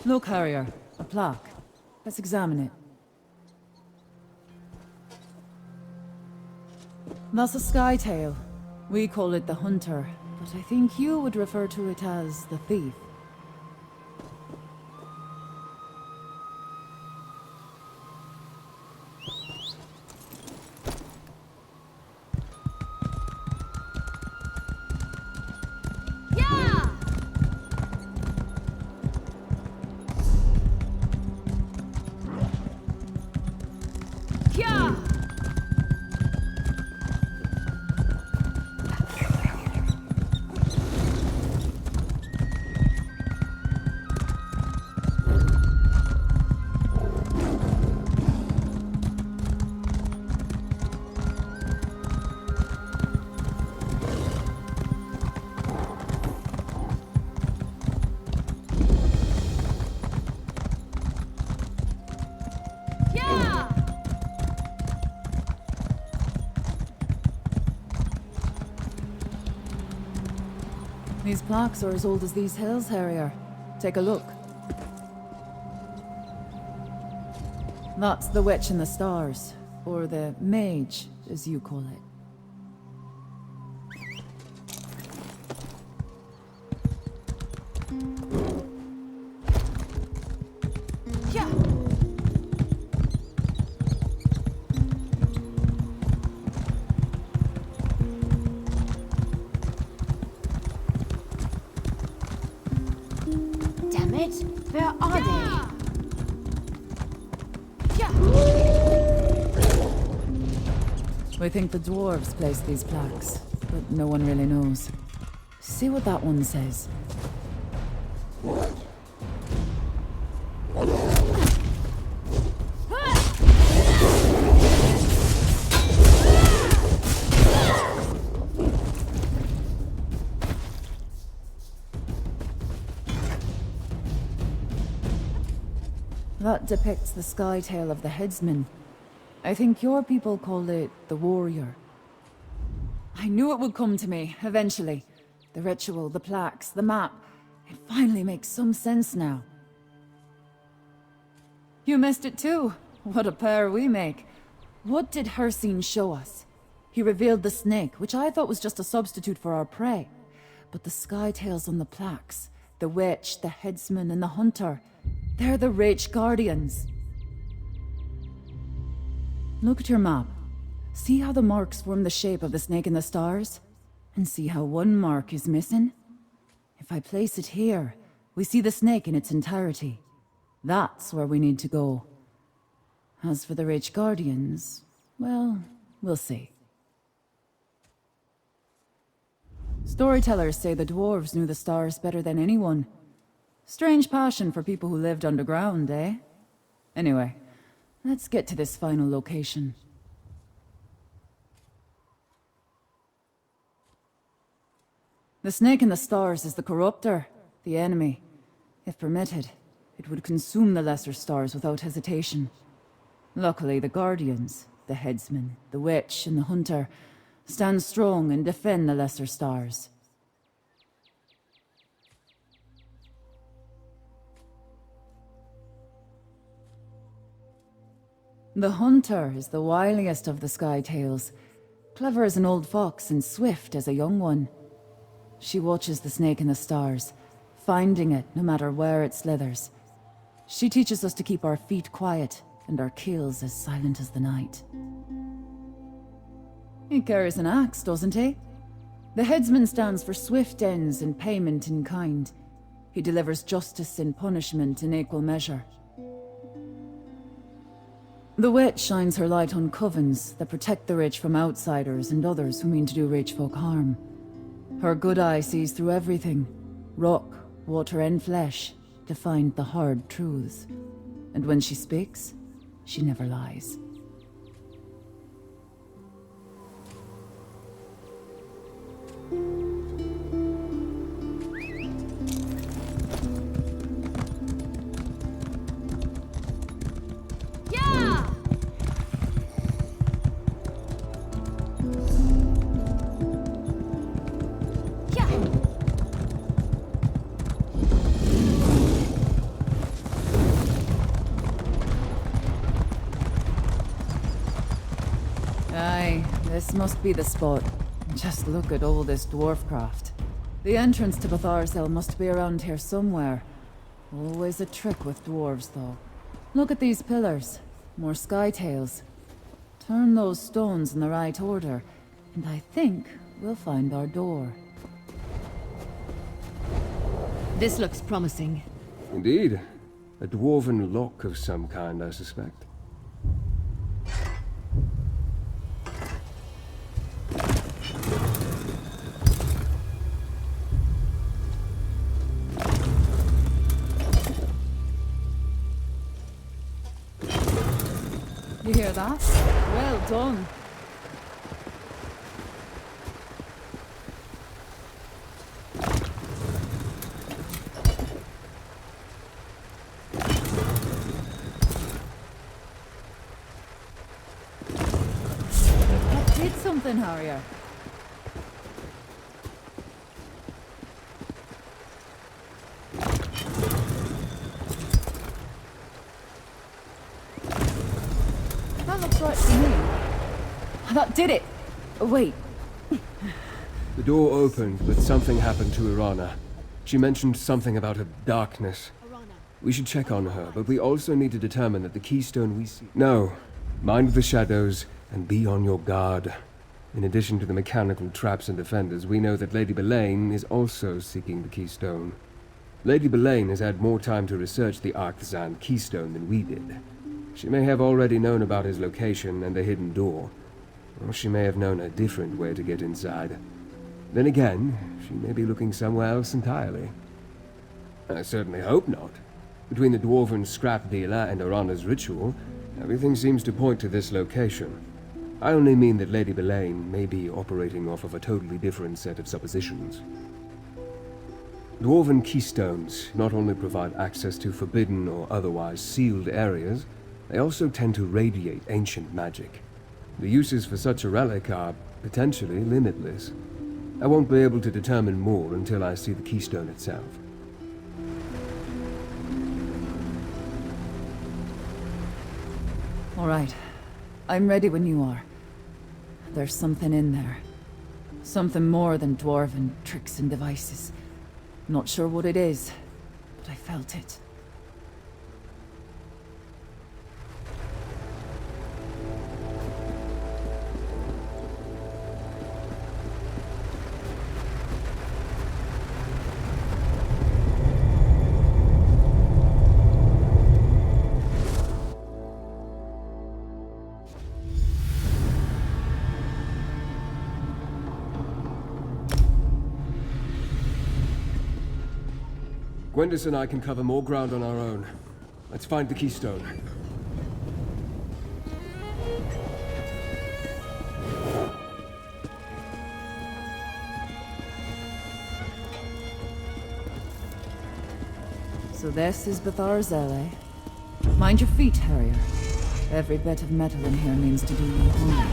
Look, Harrier. A plaque. Let's examine it. That's a skytail. We call it the Hunter, but I think you would refer to it as the Thief. These plaques are as old as these hills, Harrier. Take a look. That's the Witch in the Stars, or the Mage, as you call it. Where are they? We think the dwarves placed these plaques, but no one really knows. See what that one says. That depicts the skytail of the headsman. I think your people call it the warrior. I knew it would come to me, eventually. The ritual, the plaques, the map. It finally makes some sense now. You missed it too. What a pair we make. What did Hircine show us? He revealed the snake, which I thought was just a substitute for our prey. But the skytails on the plaques, the witch, the headsman, and the hunter, they're the Rage Guardians. Look at your map. See how the marks form the shape of the snake in the stars? And see how one mark is missing? If I place it here, we see the snake in its entirety. That's where we need to go. As for the Rage Guardians, well, we'll see. Storytellers say the dwarves knew the stars better than anyone. Strange passion for people who lived underground, eh? Anyway, let's get to this final location. The snake in the stars is the corruptor, the enemy. If permitted, it would consume the lesser stars without hesitation. Luckily, the guardians, the headsman, the witch, and the hunter, stand strong and defend the lesser stars. The hunter is the wiliest of the skytails, clever as an old fox and swift as a young one. She watches the snake in the stars, finding it no matter where it slithers. She teaches us to keep our feet quiet and our keels as silent as the night. He carries an axe, doesn't he? The headsman stands for swift ends and payment in kind. He delivers justice and punishment in equal measure. The witch shines her light on covens that protect the rich from outsiders and others who mean to do rich folk harm. Her good eye sees through everything, rock, water and flesh, to find the hard truths. And when she speaks, she never lies. Aye, this must be the spot. Just look at all this dwarf craft. The entrance to Bethesda must be around here somewhere. Always a trick with dwarves, though. Look at these pillars. More sky tails. Turn those stones in the right order, and I think we'll find our door. This looks promising. Indeed. A dwarven lock of some kind, I suspect. You hear that? Well done. That did something, Harrier. That looks right to me. That did it! Wait. The door opened, but something happened to Irana. She mentioned something about her darkness. We should check on her, but we also need to determine that the keystone we see... No. Mind the shadows, and be on your guard. In addition to the mechanical traps and defenders, we know that Lady Belaine is also seeking the keystone. Lady Belaine has had more time to research the Arthzan keystone than we did. She may have already known about his location and the hidden door, or she may have known a different way to get inside. Then again, she may be looking somewhere else entirely. I certainly hope not. Between the dwarven scrap dealer and Irana's ritual, everything seems to point to this location. I only mean that Lady Belaine may be operating off of a totally different set of suppositions. Dwarven keystones not only provide access to forbidden or otherwise sealed areas, they also tend to radiate ancient magic. The uses for such a relic are potentially limitless. I won't be able to determine more until I see the keystone itself. All right. I'm ready when you are. There's something in there. Something more than dwarven tricks and devices. Not sure what it is, but I felt it. Gwendis and I can cover more ground on our own. Let's find the keystone. So this is Bethesda, eh? Mind your feet, Harrier. Every bit of metal in here means to do you harm.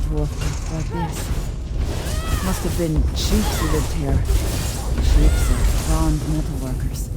Dwarf like this. Must have been chiefs who lived here. Ships of armed metalworkers.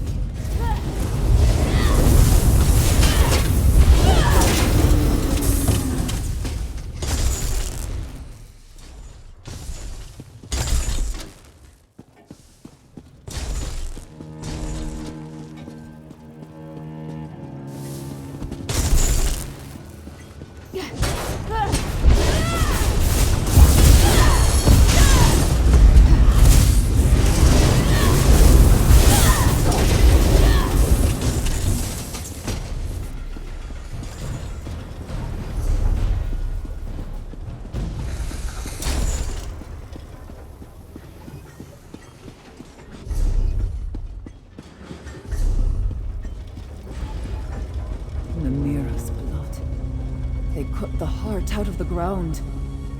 They cut the heart out of the ground.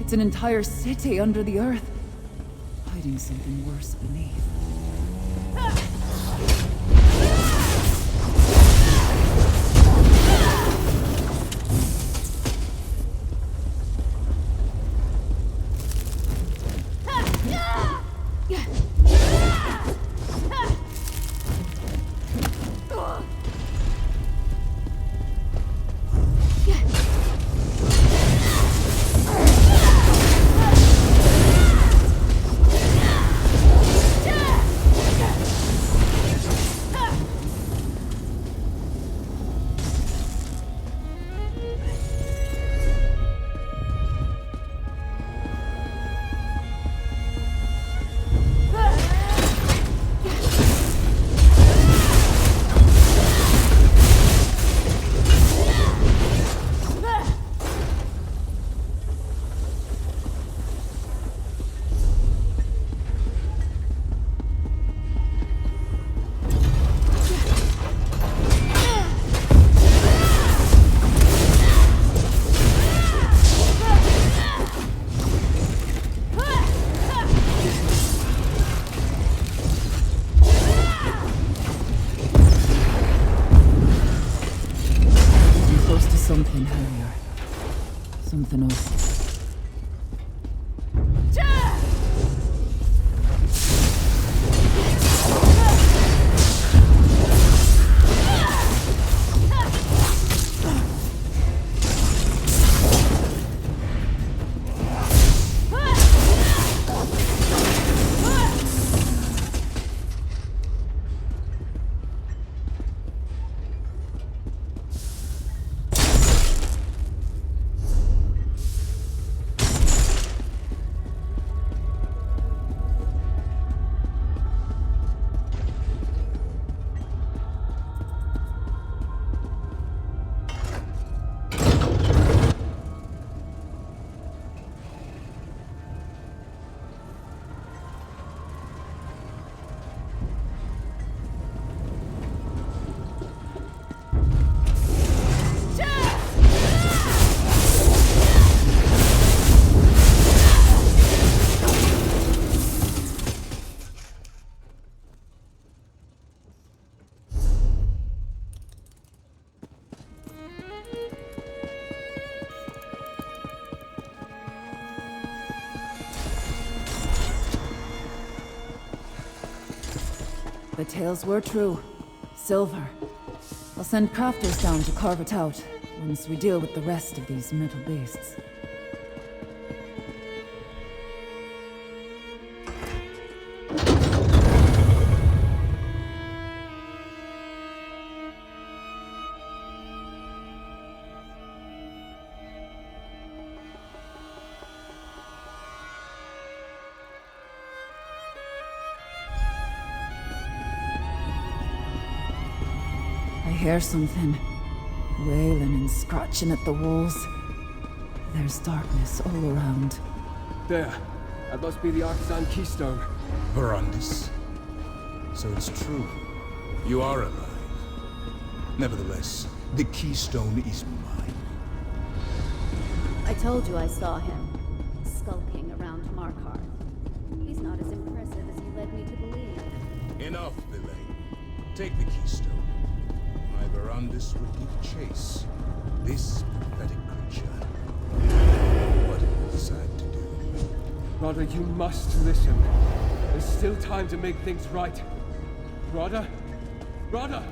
It's an entire city under the earth, hiding something worse beneath. Something heavier. Something else. The tales were true. Silver. I'll send crafters down to carve it out, once we deal with the rest of these metal beasts. I hear something. Wailing and scratching at the walls. There's darkness all around. There. That must be the Artisan Keystone. Verandis. So it's true. You are alive. Nevertheless, the Keystone is mine. I told you I saw him, skulking around Markarth. He's not as impressive as you led me to believe. Enough, Villain. Take the Keystone. My Verandis would give chase. This pathetic creature. What did you decide to do? Brother, you must listen. There's still time to make things right. Radha? Radha!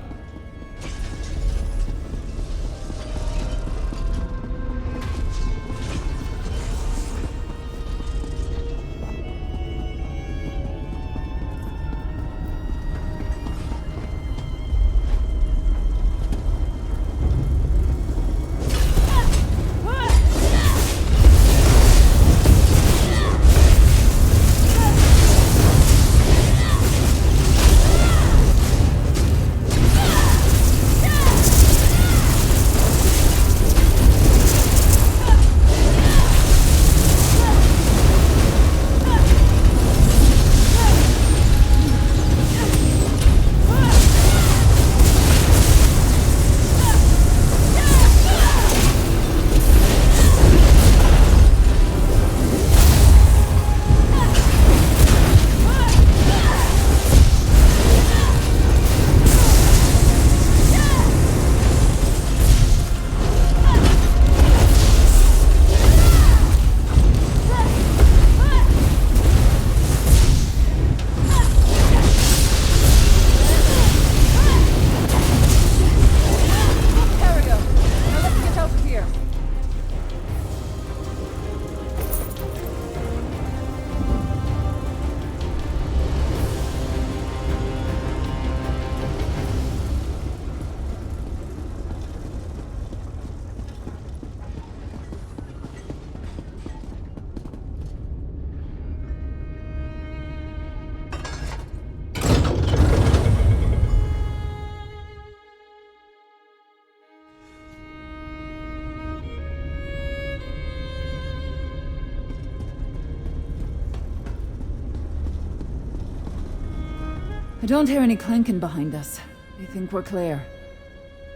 I don't hear any clanking behind us. I think we're clear.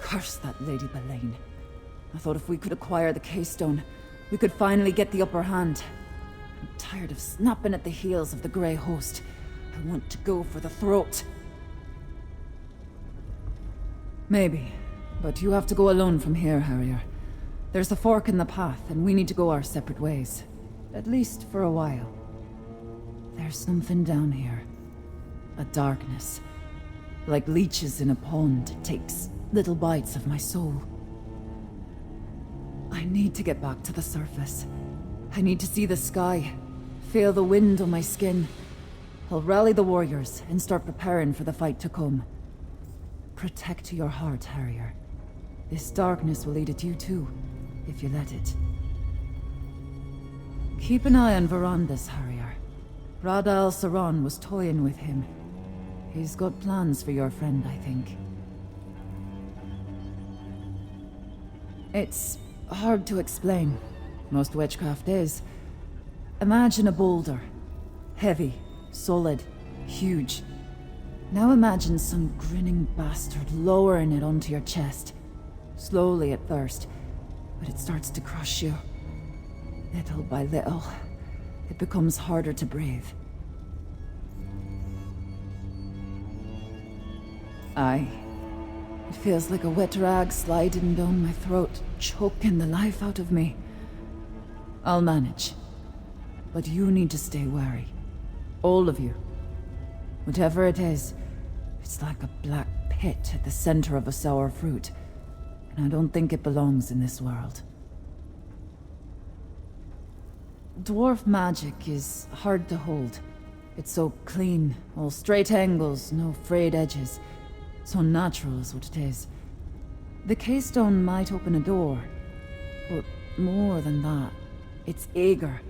Curse that Lady Belaine. I thought if we could acquire the Keystone, we could finally get the upper hand. I'm tired of snapping at the heels of the Grey Host. I want to go for the throat. Maybe, but you have to go alone from here, Harrier. There's a fork in the path, and we need to go our separate ways. At least for a while. There's something down here. A darkness. Like leeches in a pond, it takes little bites of my soul. I need to get back to the surface. I need to see the sky, feel the wind on my skin. I'll rally the warriors and start preparing for the fight to come. Protect your heart, Harrier. This darkness will eat at you too, if you let it. Keep an eye on Verandas, Harrier. Radha al-Saran was toying with him. He's got plans for your friend, I think. It's hard to explain. Most witchcraft is. Imagine a boulder. Heavy, solid, huge. Now imagine some grinning bastard lowering it onto your chest. Slowly at first, but it starts to crush you. Little by little, it becomes harder to breathe. Aye. It feels like a wet rag sliding down my throat, choking the life out of me. I'll manage. But you need to stay wary. All of you. Whatever it is, it's like a black pit at the center of a sour fruit. And I don't think it belongs in this world. Dwarf magic is hard to hold. It's so clean, all straight angles, no frayed edges. So natural is what it is. The Keystone might open a door, but more than that, it's eager.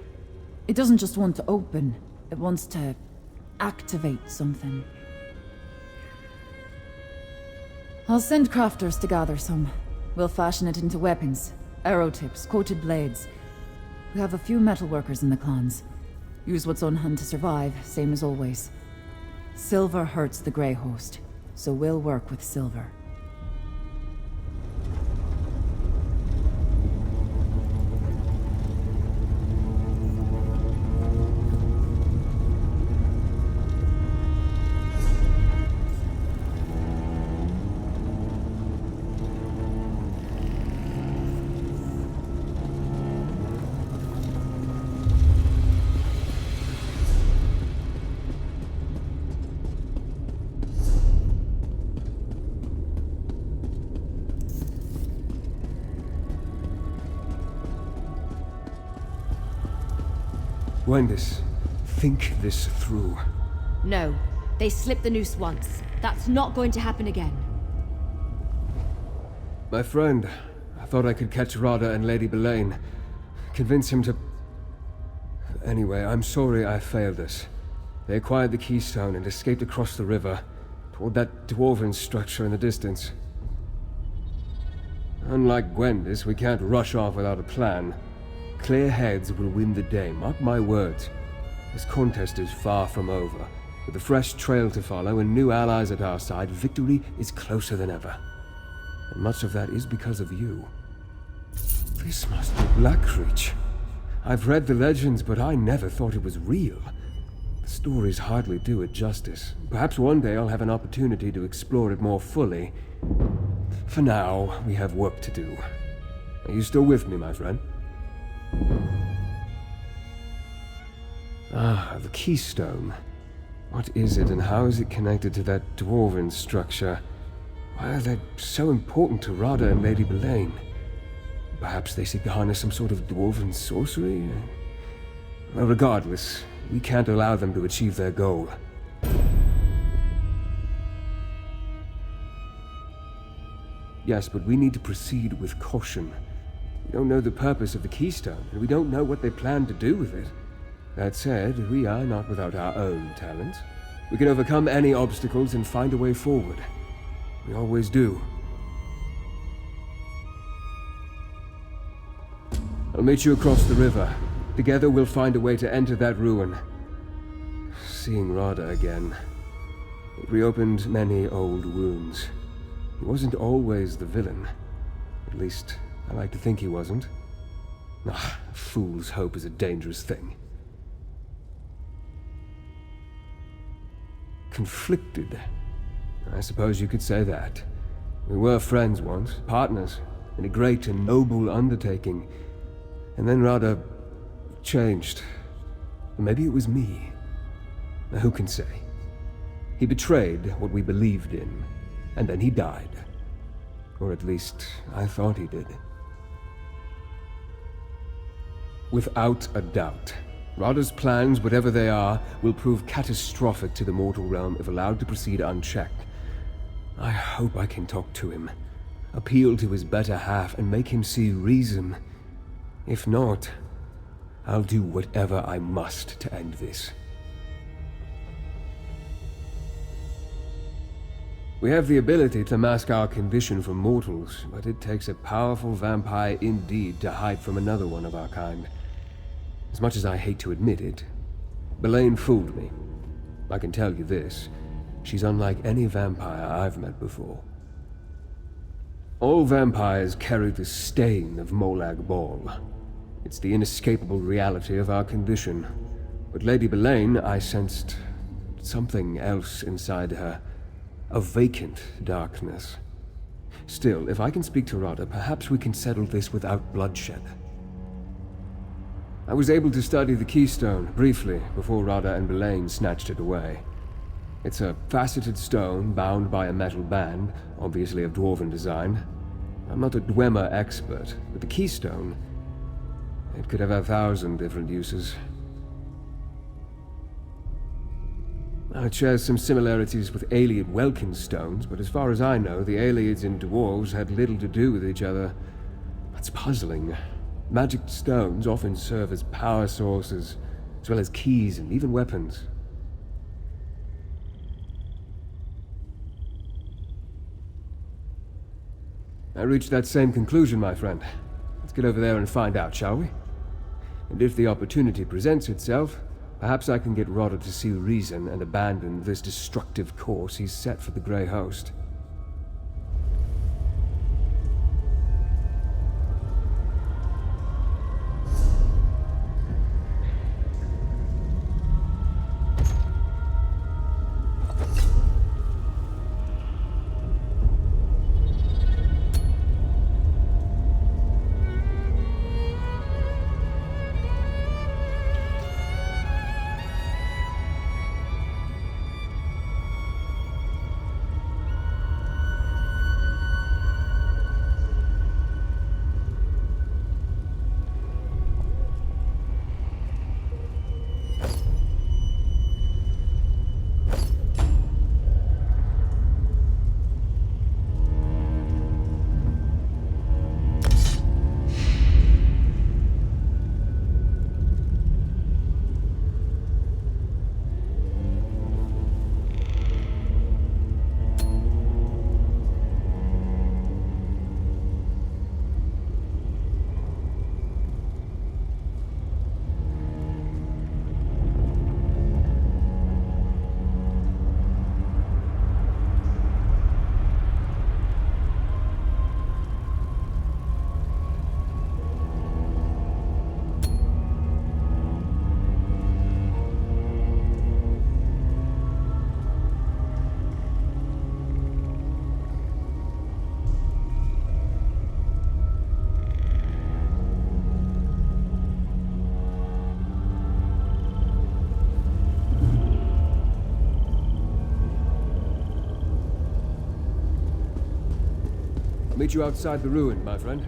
It doesn't just want to open, it wants to activate something. I'll send crafters to gather some. We'll fashion it into weapons, arrow tips, coated blades. We have a few metalworkers in the clans. Use what's on hand to survive, same as always. Silver hurts the Grey Host, so we'll work with silver. Gwendis, think this through. No. They slipped the noose once. That's not going to happen again. My friend, I thought I could catch Rada and Lady Belaine. Convince him to... Anyway, I'm sorry I failed us. They acquired the Keystone and escaped across the river, toward that dwarven structure in the distance. Unlike Gwendis, we can't rush off without a plan. Clear heads will win the day, mark my words. This contest is far from over. With a fresh trail to follow and new allies at our side, victory is closer than ever. And much of that is because of you. This must be Blackreach. I've read the legends, but I never thought it was real. The stories hardly do it justice. Perhaps one day I'll have an opportunity to explore it more fully. For now, we have work to do. Are you still with me, my friend? Ah, the Keystone. What is it, and how is it connected to that dwarven structure? Why are they so important to Rada and Lady Belaine? Perhaps they seek to harness some sort of dwarven sorcery? Well, regardless, we can't allow them to achieve their goal. Yes, but we need to proceed with caution. We don't know the purpose of the Keystone, and we don't know what they plan to do with it. That said, we are not without our own talents. We can overcome any obstacles and find a way forward. We always do. I'll meet you across the river. Together we'll find a way to enter that ruin. Seeing Rada again, it reopened many old wounds. He wasn't always the villain. At least, I like to think he wasn't. Ah, fool's hope is a dangerous thing. Conflicted. I suppose you could say that. We were friends once, partners, in a great and noble undertaking. And then Rada changed. Maybe it was me. Now, who can say? He betrayed what we believed in, and then he died. Or at least, I thought he did. Without a doubt, Rada's plans, whatever they are, will prove catastrophic to the mortal realm if allowed to proceed unchecked. I hope I can talk to him, appeal to his better half, and make him see reason. If not, I'll do whatever I must to end this. We have the ability to mask our condition from mortals, but it takes a powerful vampire indeed to hide from another one of our kind. As much as I hate to admit it, Belaine fooled me. I can tell you this, she's unlike any vampire I've met before. All vampires carry the stain of Molag Bal. It's the inescapable reality of our condition. With Lady Belaine, I sensed something else inside her. A vacant darkness. Still, if I can speak to Rada, perhaps we can settle this without bloodshed. I was able to study the Keystone briefly before Rada and Belaine snatched it away. It's a faceted stone bound by a metal band, obviously of dwarven design. I'm not a Dwemer expert, but the Keystone, it could have 1,000 different uses. It shares some similarities with Ayleid Welkin stones, but as far as I know, the Ayleids and dwarves had little to do with each other. That's puzzling. Magic stones often serve as power sources, as well as keys and even weapons. I reached that same conclusion, my friend. Let's get over there and find out, shall we? And if the opportunity presents itself, perhaps I can get Rada to see reason and abandon this destructive course he's set for the Grey Host. meet you outside the ruin, my friend.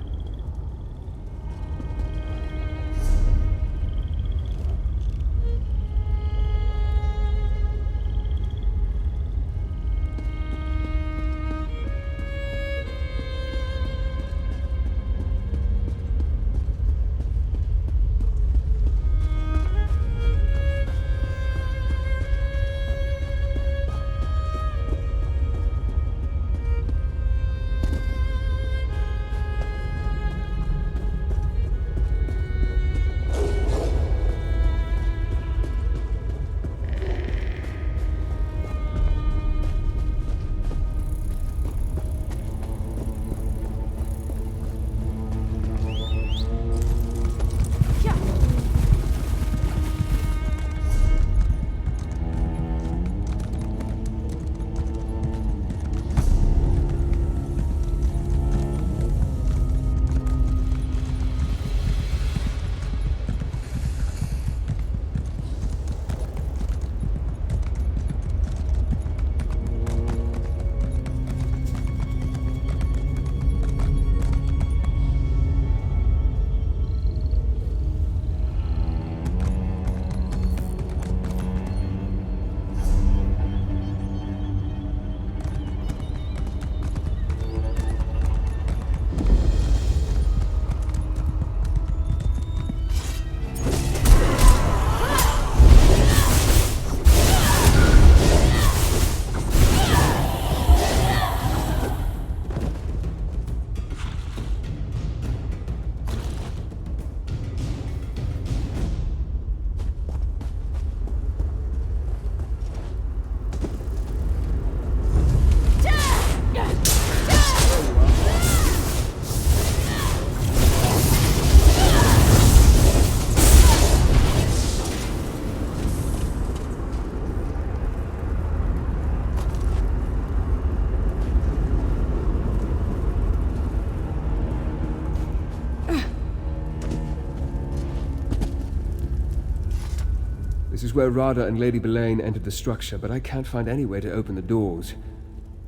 This is where Rada and Lady Belaine entered the structure, but I can't find any way to open the doors.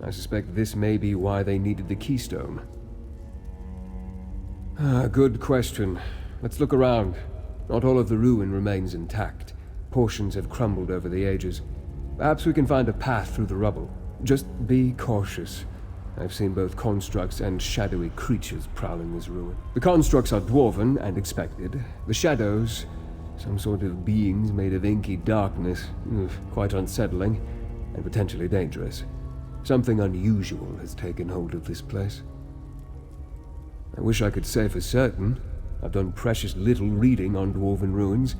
I suspect this may be why they needed the keystone. Good question. Let's look around. Not all of the ruin remains intact. Portions have crumbled over the ages. Perhaps we can find a path through the rubble. Just be cautious. I've seen both constructs and shadowy creatures prowling this ruin. The constructs are dwarven and expected. The shadows, some sort of beings made of inky darkness. Quite unsettling and potentially dangerous. Something unusual has taken hold of this place. I wish I could say for certain. I've done precious little reading on dwarven ruins.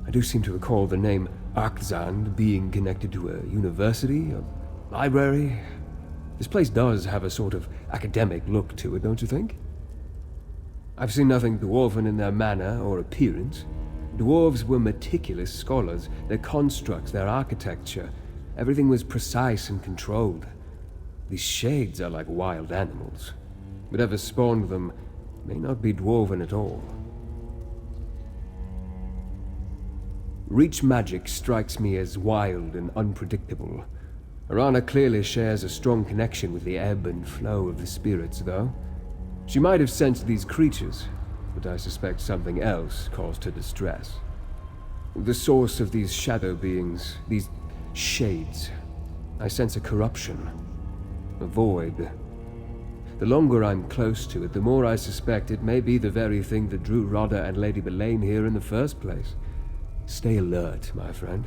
I do seem to recall the name Arkzand being connected to a university, a library. This place does have a sort of academic look to it, don't you think? I've seen nothing dwarven in their manner or appearance. Dwarves were meticulous scholars. Their constructs, their architecture, everything was precise and controlled. These shades are like wild animals. Whatever spawned them may not be dwarven at all. Reach magic strikes me as wild and unpredictable. Arana clearly shares a strong connection with the ebb and flow of the spirits, though. She might have sensed these creatures, but I suspect something else caused her distress. The source of these shadow beings, these shades, I sense a corruption, a void. The longer I'm close to it, the more I suspect it may be the very thing that drew Rada and Lady Belaine here in the first place. Stay alert, my friend.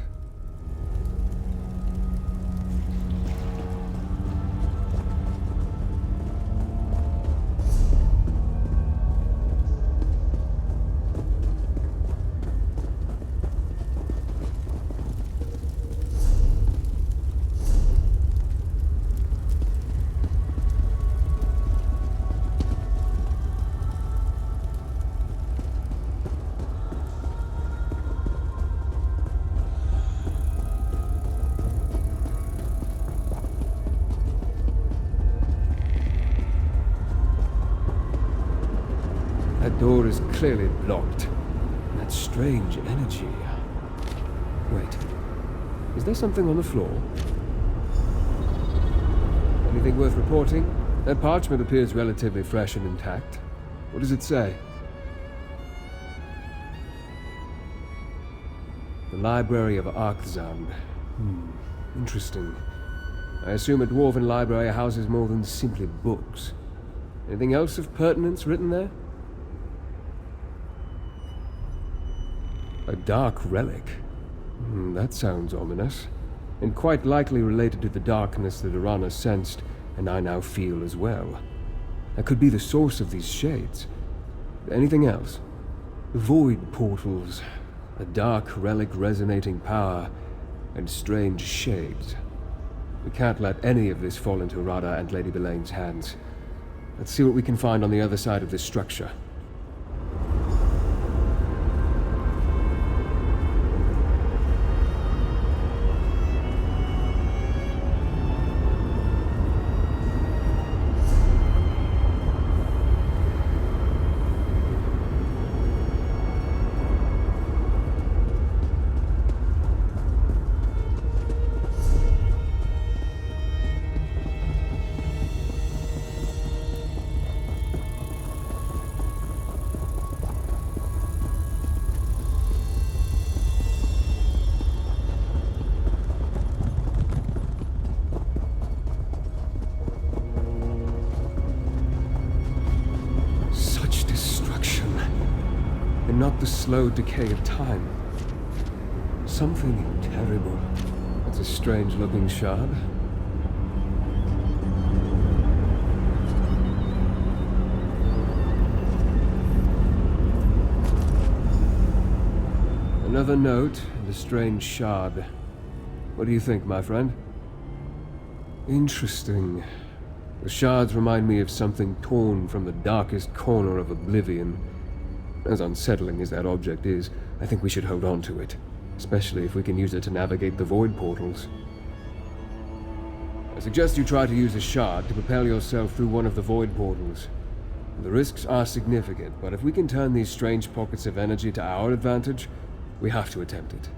That door is clearly blocked. That strange energy. Wait. Is there something on the floor? Anything worth reporting? That parchment appears relatively fresh and intact. What does it say? The Library of Arkzand. Interesting. I assume a dwarven library houses more than simply books. Anything else of pertinence written there? A dark relic? That sounds ominous. And quite likely related to the darkness that Arana sensed, and I now feel as well. That could be the source of these shades. Anything else? Void portals, a dark relic resonating power, and strange shades. We can't let any of this fall into Rada and Lady Belaine's hands. Let's see what we can find on the other side of this structure. Not the slow decay of time. Something terrible. That's a strange-looking shard. Another note and a strange shard. What do you think, my friend? Interesting. The shards remind me of something torn from the darkest corner of Oblivion. As unsettling as that object is, I think we should hold on to it, especially if we can use it to navigate the void portals. I suggest you try to use a shard to propel yourself through one of the void portals. The risks are significant, but if we can turn these strange pockets of energy to our advantage, we have to attempt it.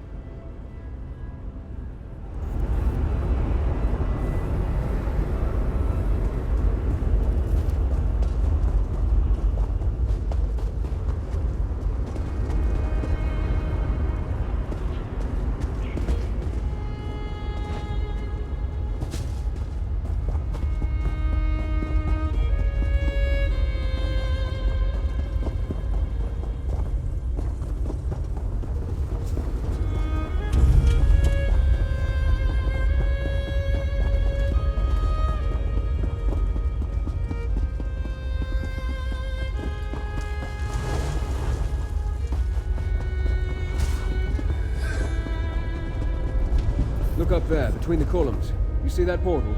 Look up there, between the columns. You see that portal?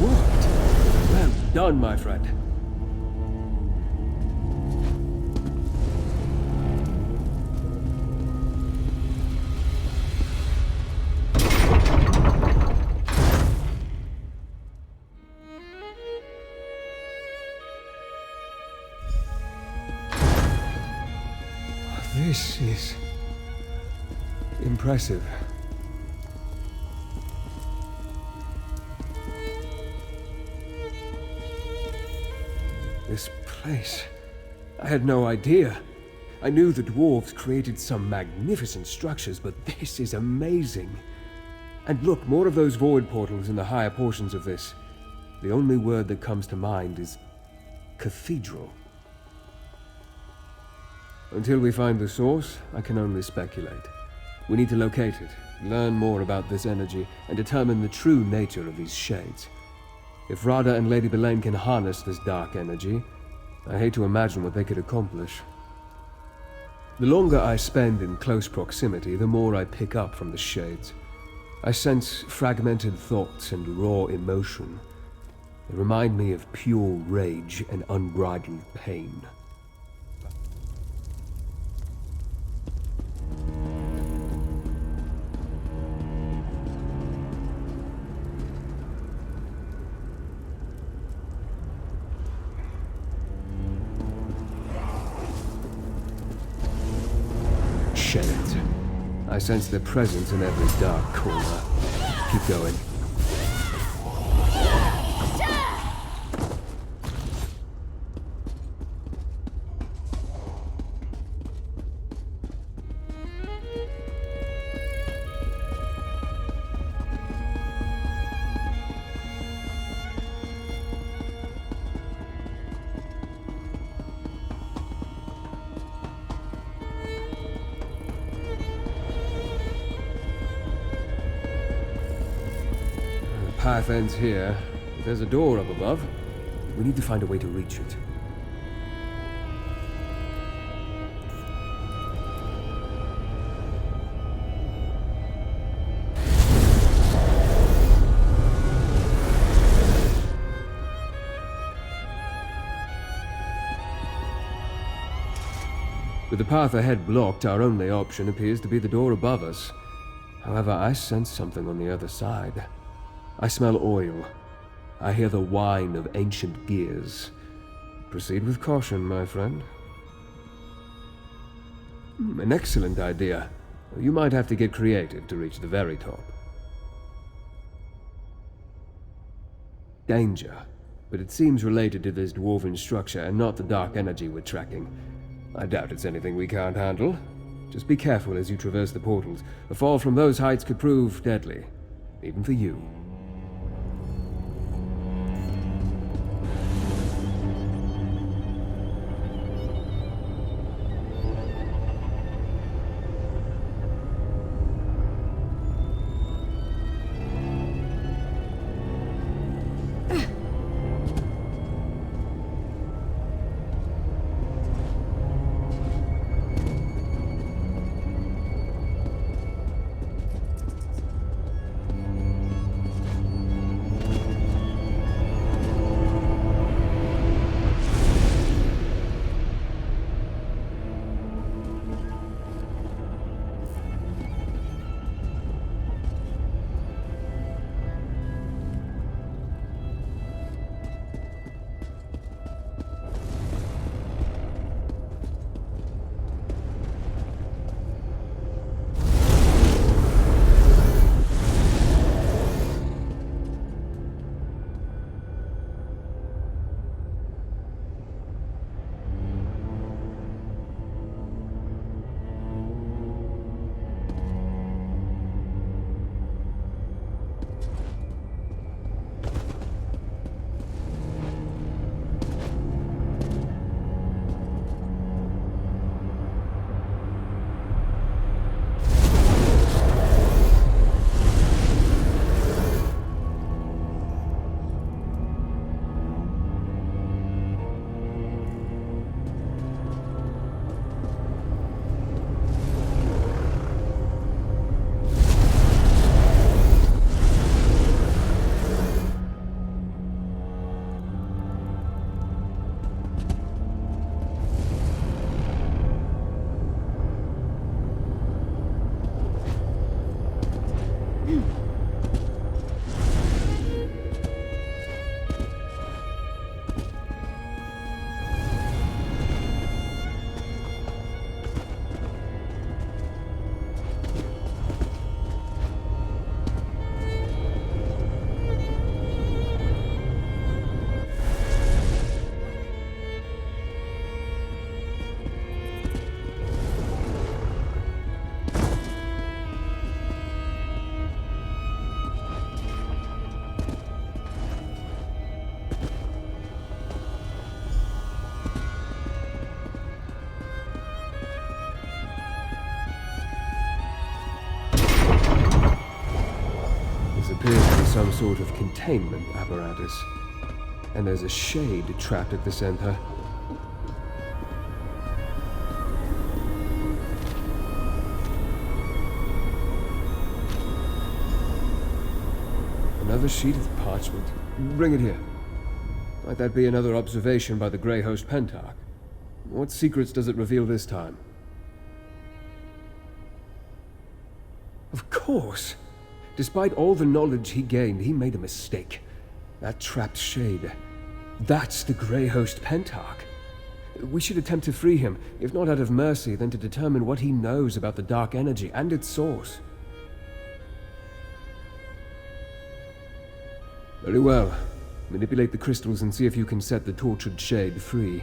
What? Well done, my friend. This is impressive. This place, I had no idea. I knew the dwarves created some magnificent structures, but this is amazing. And look, more of those void portals in the higher portions of this. The only word that comes to mind is cathedral. Until we find the source, I can only speculate. We need to locate it, learn more about this energy, and determine the true nature of these shades. If Rada and Lady Belaine can harness this dark energy, I hate to imagine what they could accomplish. The longer I spend in close proximity, the more I pick up from the shades. I sense fragmented thoughts and raw emotion. They remind me of pure rage and unbridled pain. I sense their presence in every dark corner. Keep going. The path ends here. There's a door up above. We need to find a way to reach it. With the path ahead blocked, our only option appears to be the door above us. However, I sense something on the other side. I smell oil. I hear the whine of ancient gears. Proceed with caution, my friend. An excellent idea. You might have to get creative to reach the very top. Danger. But it seems related to this dwarven structure and not the dark energy we're tracking. I doubt it's anything we can't handle. Just be careful as you traverse the portals. A fall from those heights could prove deadly. Even for you. Appears to be some sort of containment apparatus. And there's a shade trapped at the center. Another sheet of parchment. Bring it here. Might that be another observation by the Grey Host Pentarch? What secrets does it reveal this time? Of course! Despite all the knowledge he gained, he made a mistake. That trapped shade. That's the Grey Host Pentarch. We should attempt to free him, if not out of mercy, then to determine what he knows about the dark energy and its source. Very well. Manipulate the crystals and see if you can set the tortured shade free.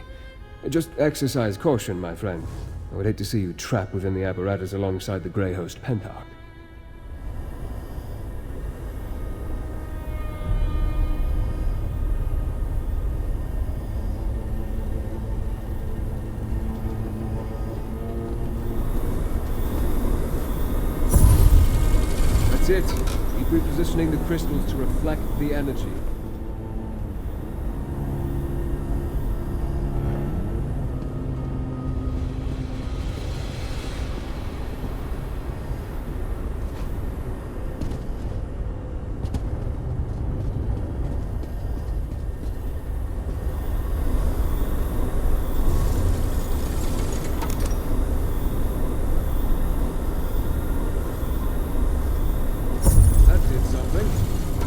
Just exercise caution, my friend. I would hate to see you trapped within the apparatus alongside the Grey Host Pentarch. That's it. Keep repositioning the crystals to reflect the energy.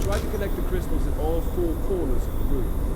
Try to connect the crystals at all four corners of the room.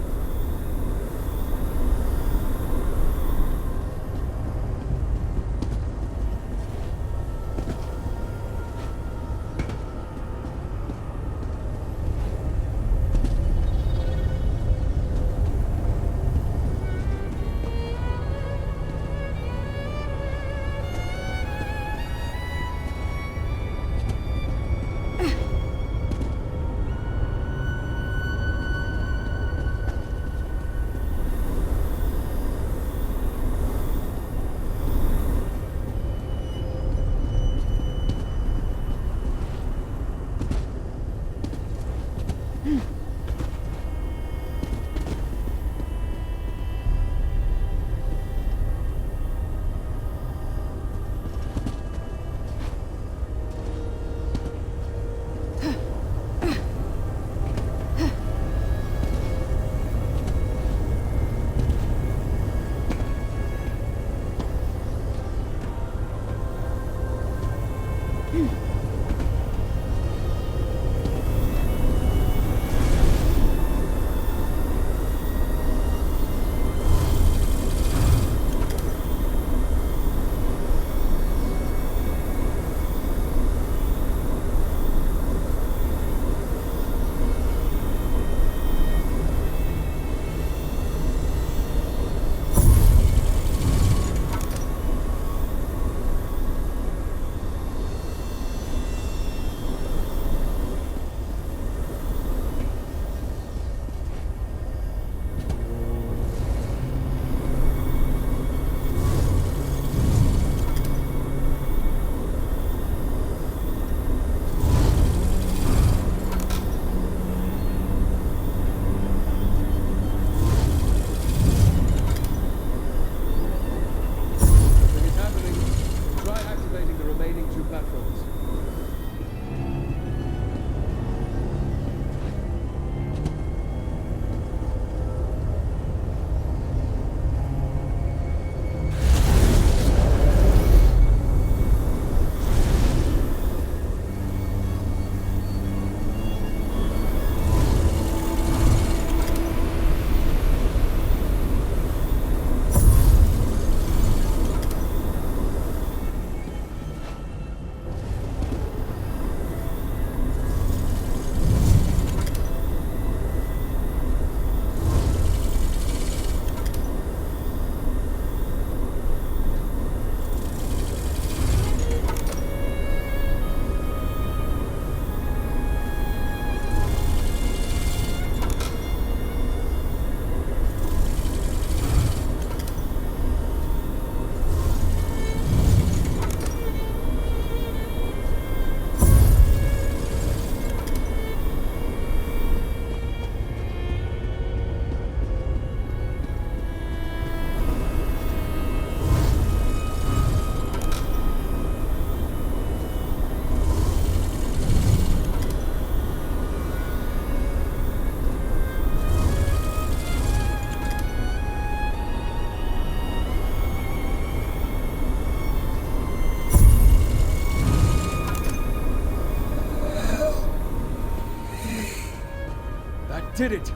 Did it!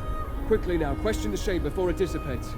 Quickly now, question the shade before it dissipates.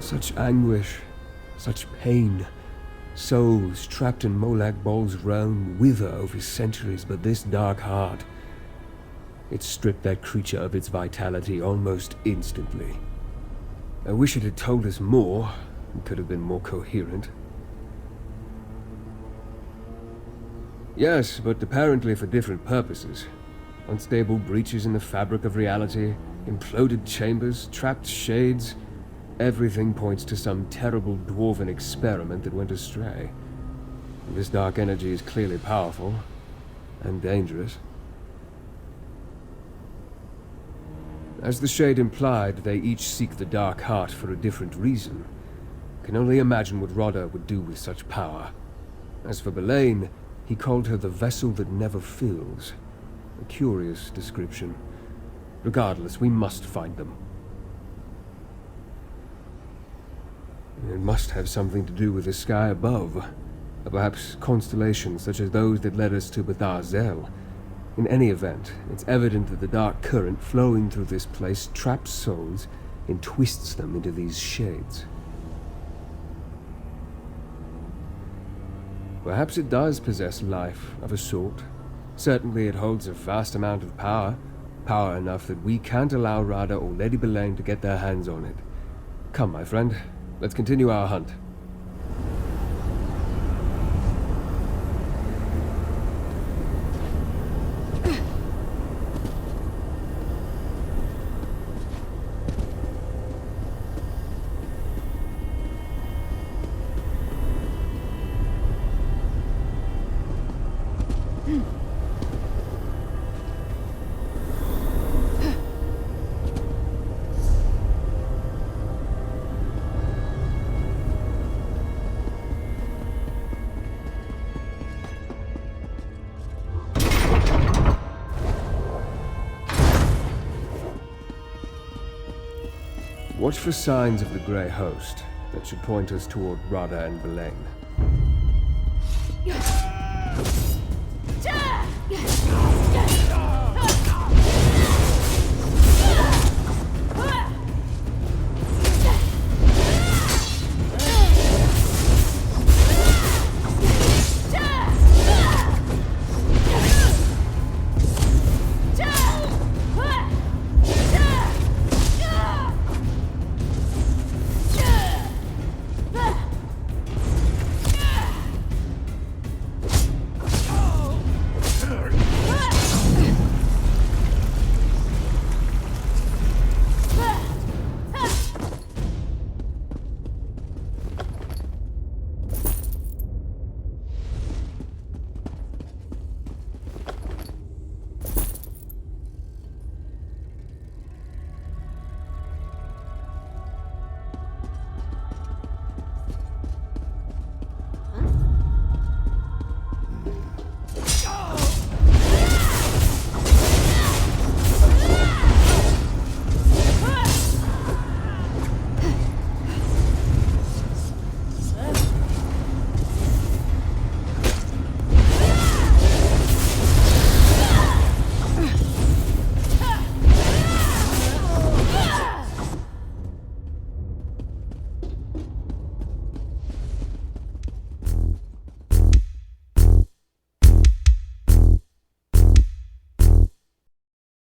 Such anguish, such pain. Souls trapped in Molag Bol's realm wither over centuries, but this dark heart, it stripped that creature of its vitality almost instantly. I wish it had told us more, and could have been more coherent. Yes, but apparently for different purposes. Unstable breaches in the fabric of reality, imploded chambers, trapped shades. Everything points to some terrible dwarven experiment that went astray. This dark energy is clearly powerful, and dangerous. As the Shade implied, they each seek the Dark Heart for a different reason. Can only imagine what Rodder would do with such power. As for Belaine, he called her the vessel that never fills. A curious description. Regardless, we must find them. It must have something to do with the sky above. Or perhaps constellations such as those that led us to Bethesda. In any event, it's evident that the dark current flowing through this place traps souls and twists them into these shades. Perhaps it does possess life of a sort. Certainly it holds a vast amount of power. Power enough that we can't allow Rada or Lady Belaine to get their hands on it. Come, my friend, let's continue our hunt. Watch for signs of the Grey Host that should point us toward Rada and Belaine. Yeah.